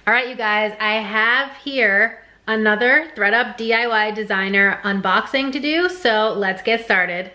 All right, you guys, I have here another ThredUp DIY designer unboxing to do, so let's get started.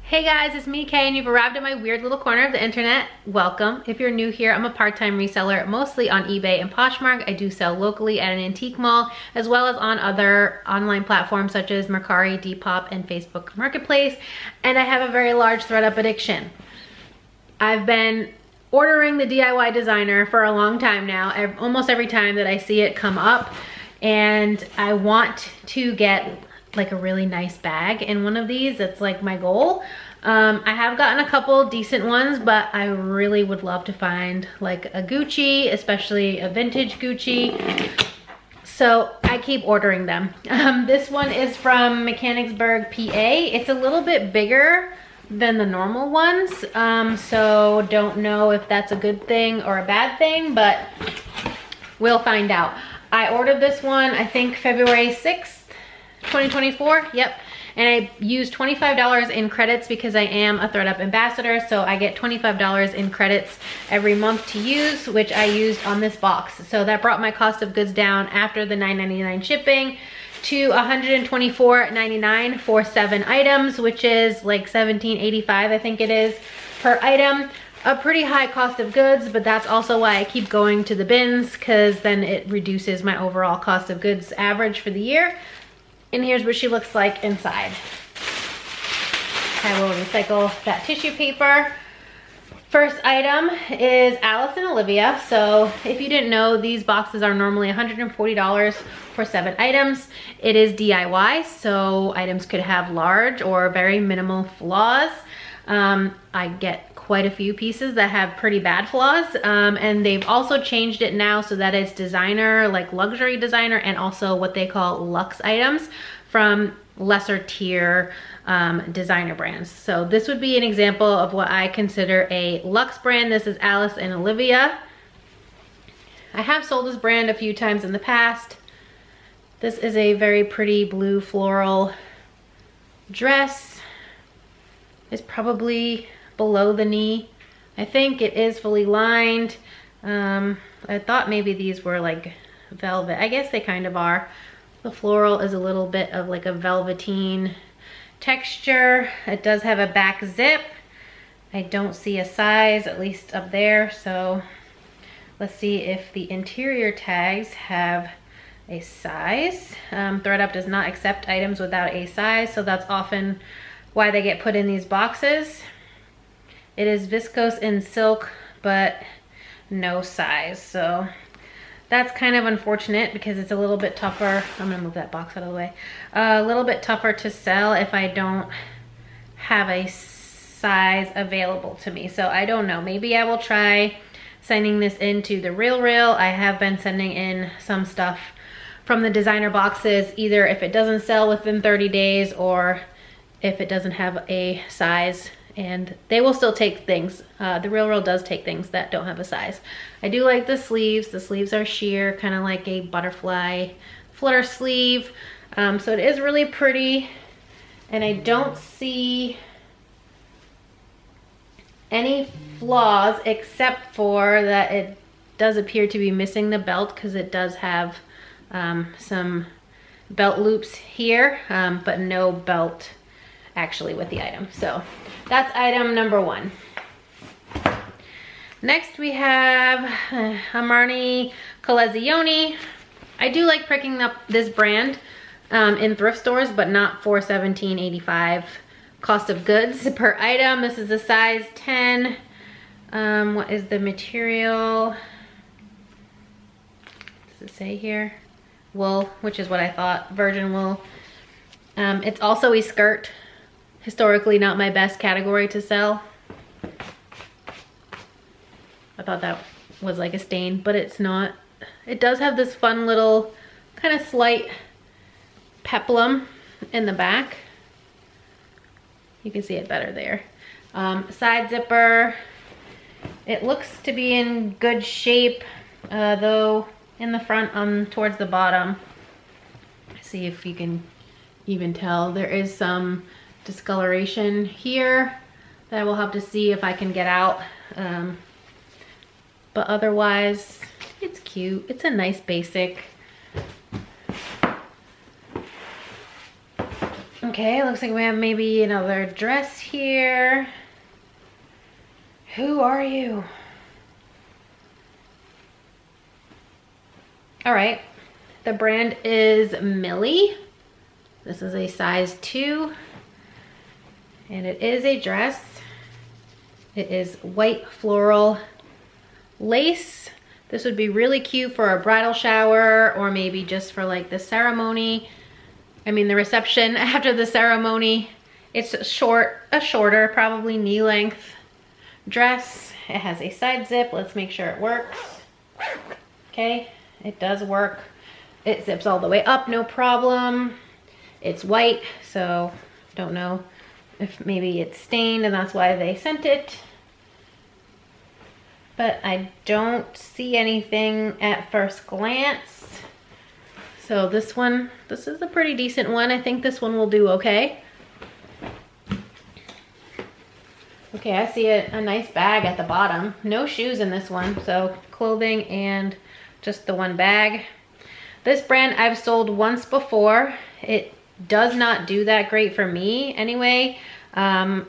Hey guys, it's me, Kay, and you've arrived at my weird little corner of the internet. Welcome. If you're new here, I'm a part-time reseller, mostly on eBay and Poshmark. I do sell locally at an antique mall, as well as on other online platforms such as Mercari, Depop, and Facebook Marketplace. And I have a very large ThredUp addiction. I've been ordering the DIY designer for a long time now, almost every time that I see it come up. And I want to get like a really nice bag in one of these. That's like my goal. I have gotten a couple decent ones, but I really would love to find like a Gucci, especially a vintage Gucci. So I keep ordering them. This one is from Mechanicsburg, PA. It's a little bit bigger than the normal ones. So don't know if that's a good thing or a bad thing, but we'll find out. I ordered this one, I think February 6th, 2024, yep. And I used $25 in credits because I am a ThredUp ambassador, so I get $25 in credits every month to use, which I used on this box. So that brought my cost of goods down after the $9.99 shipping to $124.99 for 7 items, which is like $17.85, I think it is, per item. A pretty high cost of goods, but that's also why I keep going to the bins, because then it reduces my overall cost of goods average for the year. And here's what she looks like inside. I will recycle that tissue paper. First item is Alice and Olivia. So if you didn't know, these boxes are normally $140 for 7 items. It is DIY, so items could have large or very minimal flaws. I get quite a few pieces that have pretty bad flaws, and they've also changed it now so that it's designer, like luxury designer, and also what they call luxe items from lesser tier designer brands. So this would be an example of what I consider a luxe brand. This is Alice and Olivia. I have sold this brand a few times in the past. This is a very pretty blue floral dress. It's probably below the knee. I think it is fully lined. I thought maybe these were like velvet. I guess they kind of are. The floral is a little bit of like a velveteen texture. It does have a back zip. I don't see a size, at least up there. So let's see if the interior tags have a size. ThredUp does not accept items without a size, so that's often why they get put in these boxes. It is viscose and silk, but no size. So that's kind of unfortunate because it's a little bit tougher. I'm gonna move that box out of the way. A little bit tougher to sell if I don't have a size available to me. So I don't know, maybe I will try sending this into the RealReal. I have been sending in some stuff from the designer boxes, either if it doesn't sell within 30 days or if it doesn't have a size, and they will still take things. The RealReal does take things that don't have a size. I do like the sleeves. The sleeves are sheer, kind of like a butterfly flutter sleeve. So it is really pretty, and I don't see any flaws except for that it does appear to be missing the belt, because it does have some belt loops here, but no belt actually with the item. So that's item number 1. Next we have Armani Collezioni. I do like picking up this brand in thrift stores, but not for $17.85 cost of goods per item. This is a size 10. What is the material? Does it say here? Wool, which is what I thought, virgin wool. It's also a skirt. Historically not my best category to sell. I thought that was like a stain, but it's not. It does have this fun little kind of slight peplum in the back. You can see it better there. Side zipper. It looks to be in good shape, though in the front towards the bottom. See if you can even tell. There is some discoloration here that I will have to see if I can get out. But otherwise, it's cute. It's a nice basic. Okay, looks like we have maybe another dress here. Who are you? All right, the brand is Millie. This is a size 2, and it is a dress. It is white floral lace. This would be really cute for a bridal shower, or maybe just for like the ceremony. I mean, the reception after the ceremony. It's a shorter, probably knee length dress. It has a side zip. Let's make sure it works. Okay, it does work. It zips all the way up, no problem. It's white, so don't know if maybe it's stained and that's why they sent it. But I don't see anything at first glance. So this is a pretty decent one. I think this one will do okay. Okay, I see a nice bag at the bottom. No shoes in this one, so clothing and just the one bag. This brand I've sold once before. It does not do that great for me anyway. I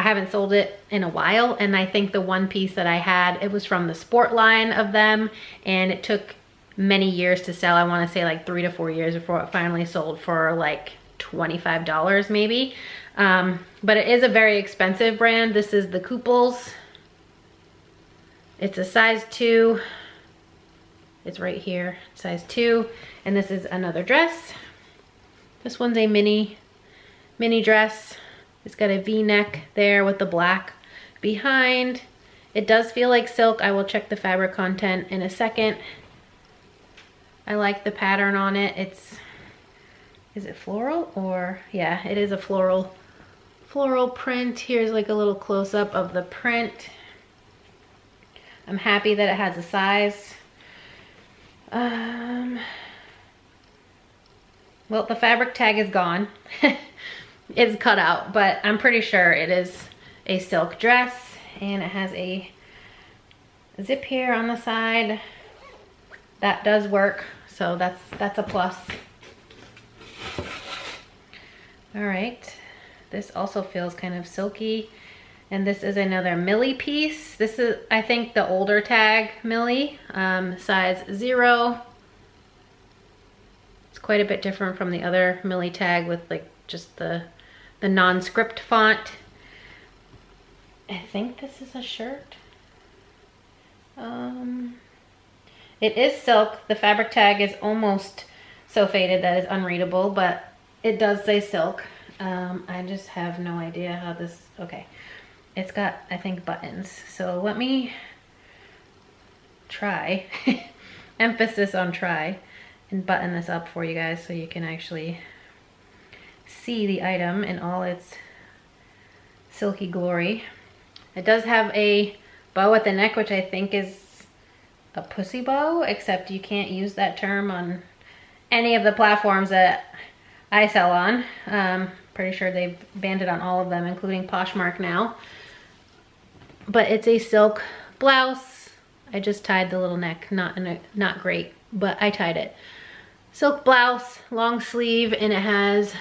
haven't sold it in a while, and I think the one piece that I had, it was from the sport line of them, and it took many years to sell. I want to say like 3 to 4 years before it finally sold for like $25 maybe. But it is a very expensive brand. This is the Koals. It's a size 2. It's right here, size 2. And this is another dress. This one's a mini dress. It's got a V-neck there with the black behind. It does feel like silk. I will check the fabric content in a second. I like the pattern on it. Is it floral or, yeah, it is a floral print. Here's like a little close-up of the print. I'm happy that it has a size. Well, the fabric tag is gone. It's cut out, but I'm pretty sure it is a silk dress, and it has a zip here on the side. That does work, so that's a plus. All right, this also feels kind of silky, and this is another Millie piece. This is, I think, the older tag Millie, size 0. It's quite a bit different from the other Millie tag with like just the non-script font. I think this is a shirt. It is silk. The fabric tag is almost so faded that it's unreadable, but it does say silk. I just have no idea how this, okay. It's got, I think, buttons. So let me try, emphasis on try, and button this up for you guys so you can actually see the item in all its silky glory. It does have a bow at the neck, which I think is a pussy bow, except you can't use that term on any of the platforms that I sell on. Pretty sure they've banned it on all of them, including Poshmark now. But it's a silk blouse. I just tied the little neck, not great, but I tied it. Silk blouse, long sleeve, and it has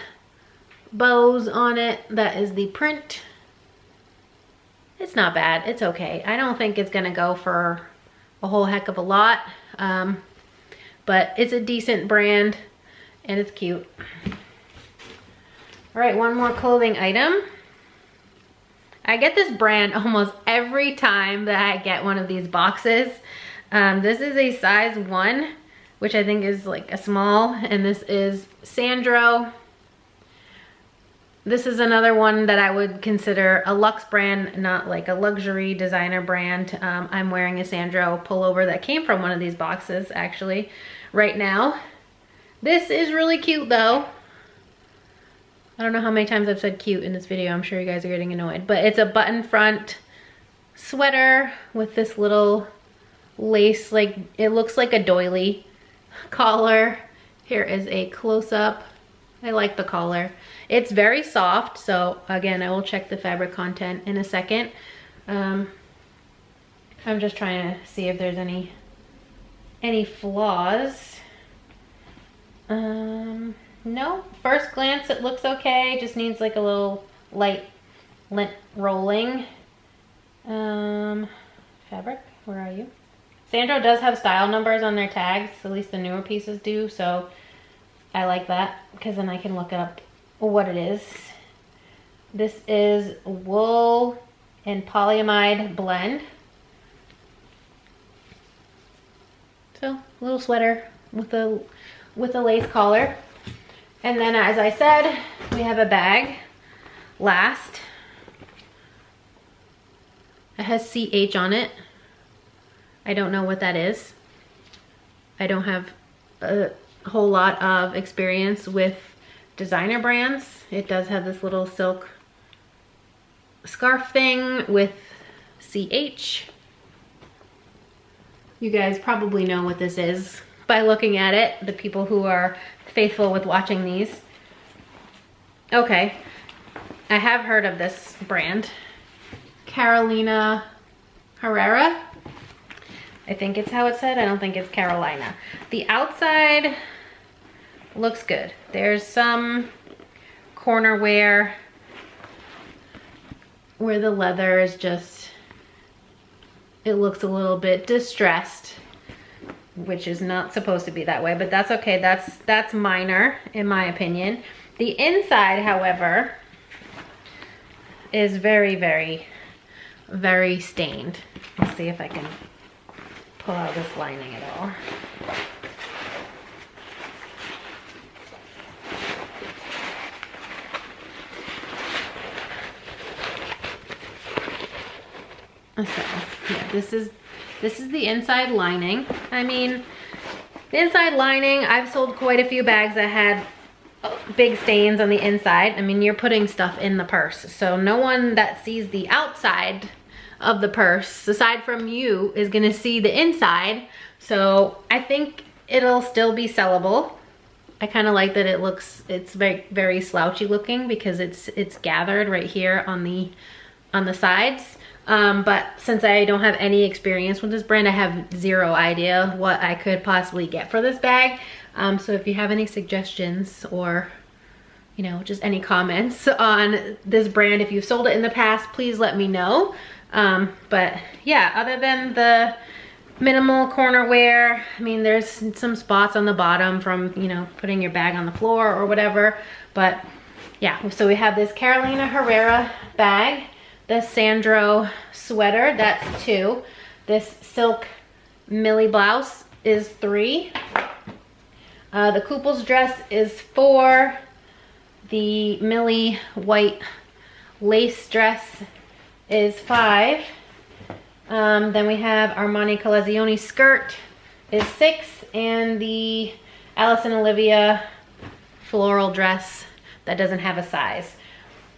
bows on it. That is the print. It's not bad, it's okay. I don't think it's gonna go for a whole heck of a lot, but it's a decent brand and it's cute. All right, one more clothing item. I get this brand almost every time that I get one of these boxes. This is a size 1, which I think is like a small, and this is Sandro. This is another one that I would consider a luxe brand, not like a luxury designer brand. I'm wearing a Sandro pullover that came from one of these boxes actually right now. This is really cute though. I don't know how many times I've said cute in this video. I'm sure you guys are getting annoyed, but it's a button front sweater with this little lace, like it looks like a doily collar. Here is a close-up. I like the collar. It's very soft, so again, I will check the fabric content in a second. I'm just trying to see if there's any flaws. No, first glance it looks okay. Just needs like a little light lint rolling. Fabric, where are you? Sandro does have style numbers on their tags, at least the newer pieces do, so I like that because then I can look up what it is. This is wool and polyamide blend. So a little sweater with a lace collar. And then, as I said, we have a bag last. It has CH on it. I don't know what that is. I don't have a whole lot of experience with designer brands. It does have this little silk scarf thing with CH. You guys probably know what this is by looking at it, the people who are faithful with watching these. Okay, I have heard of this brand. Carolina Herrera. I think it's how it's said. I don't think it's Carolina. The outside looks good. There's some corner wear where the leather is just, it looks a little bit distressed, which is not supposed to be that way, but that's okay. That's minor in my opinion. The inside, however, is very, very, very stained. Let's see if I can pull out this lining at all. So yeah, this is the inside lining. I mean, the inside lining, I've sold quite a few bags that had big stains on the inside. I mean, you're putting stuff in the purse, so no one that sees the outside of the purse aside from you is gonna see the inside. So I think it'll still be sellable. I kind of like that it's very, very slouchy looking because it's gathered right here on the sides. But since I don't have any experience with this brand, I have zero idea what I could possibly get for this bag. So if you have any suggestions or, you know, just any comments on this brand, if you've sold it in the past, please let me know. But yeah, other than the minimal corner wear, I mean, there's some spots on the bottom from, you know, putting your bag on the floor or whatever. But yeah, so we have this Carolina Herrera bag, the Sandro sweater, that's 2. This silk Millie blouse is 3. The Koals dress is 4. The Millie white lace dress is 5. Then we have Armani Collezioni skirt is 6, and the Alice and Olivia floral dress that doesn't have a size.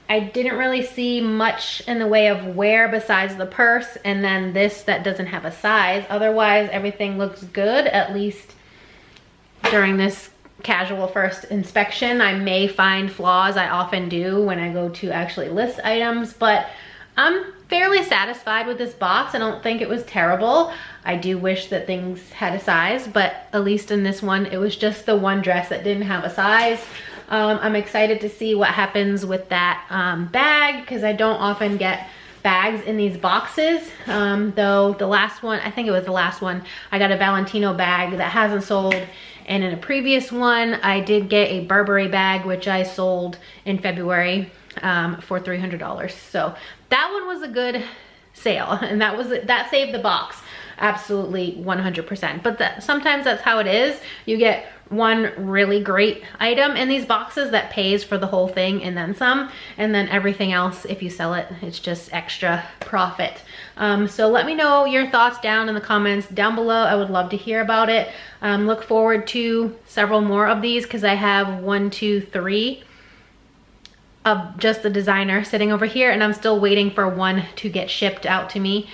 I didn't really see much in the way of wear besides the purse and then this that doesn't have a size. Otherwise, everything looks good, at least during this casual first inspection. I may find flaws, I often do when I go to actually list items, but I'm fairly satisfied with this box. I don't think it was terrible. I do wish that things had a size, but at least in this one, it was just the one dress that didn't have a size. I'm excited to see what happens with that bag because I don't often get bags in these boxes. Though the last one, I think it was the last one, I got a Valentino bag that hasn't sold. And in a previous one, I did get a Burberry bag, which I sold in February for $300. So that one was a good sale, and that saved the box. Absolutely 100%. But sometimes that's how it is. You get one really great item in these boxes that pays for the whole thing and then some, and then everything else, if you sell it, it's just extra profit. So let me know your thoughts down in the comments down below. I would love to hear about it. Look forward to several more of these because I have 1, 2, 3 of just the designer sitting over here, and I'm still waiting for one to get shipped out to me.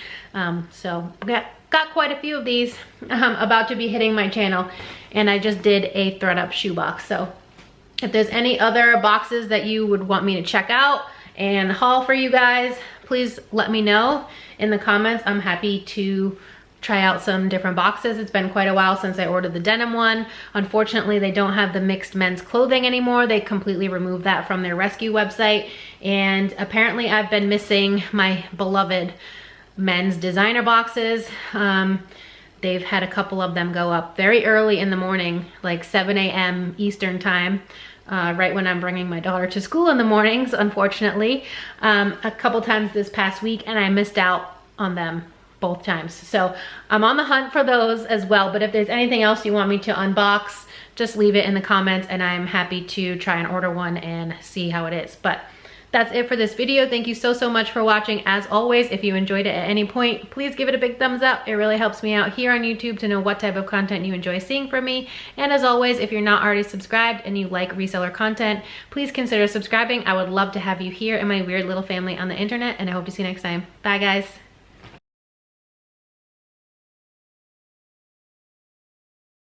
So got quite a few of these about to be hitting my channel, and I just did a ThredUp shoebox. So If there's any other boxes that you would want me to check out and haul for you guys, please let me know in the comments. I'm happy to try out some different boxes. It's been quite a while since I ordered the denim one. Unfortunately, they don't have the mixed men's clothing anymore. They completely removed that from their rescue website. And apparently I've been missing my beloved men's designer boxes. They've had a couple of them go up very early in the morning, like 7 a.m. Eastern time, right when I'm bringing my daughter to school in the mornings, unfortunately, a couple times this past week, and I missed out on them both times. So I'm on the hunt for those as well. But if there's anything else you want me to unbox, just leave it in the comments and I'm happy to try and order one and see how it is. But that's it for this video. Thank you so much for watching. As always, if you enjoyed it at any point, please give it a big thumbs up. It really helps me out here on YouTube to know what type of content you enjoy seeing from me. And as always, if you're not already subscribed and you like reseller content, please consider subscribing. I would love to have you here in my weird little family on the internet, and I hope to see you next time. Bye guys.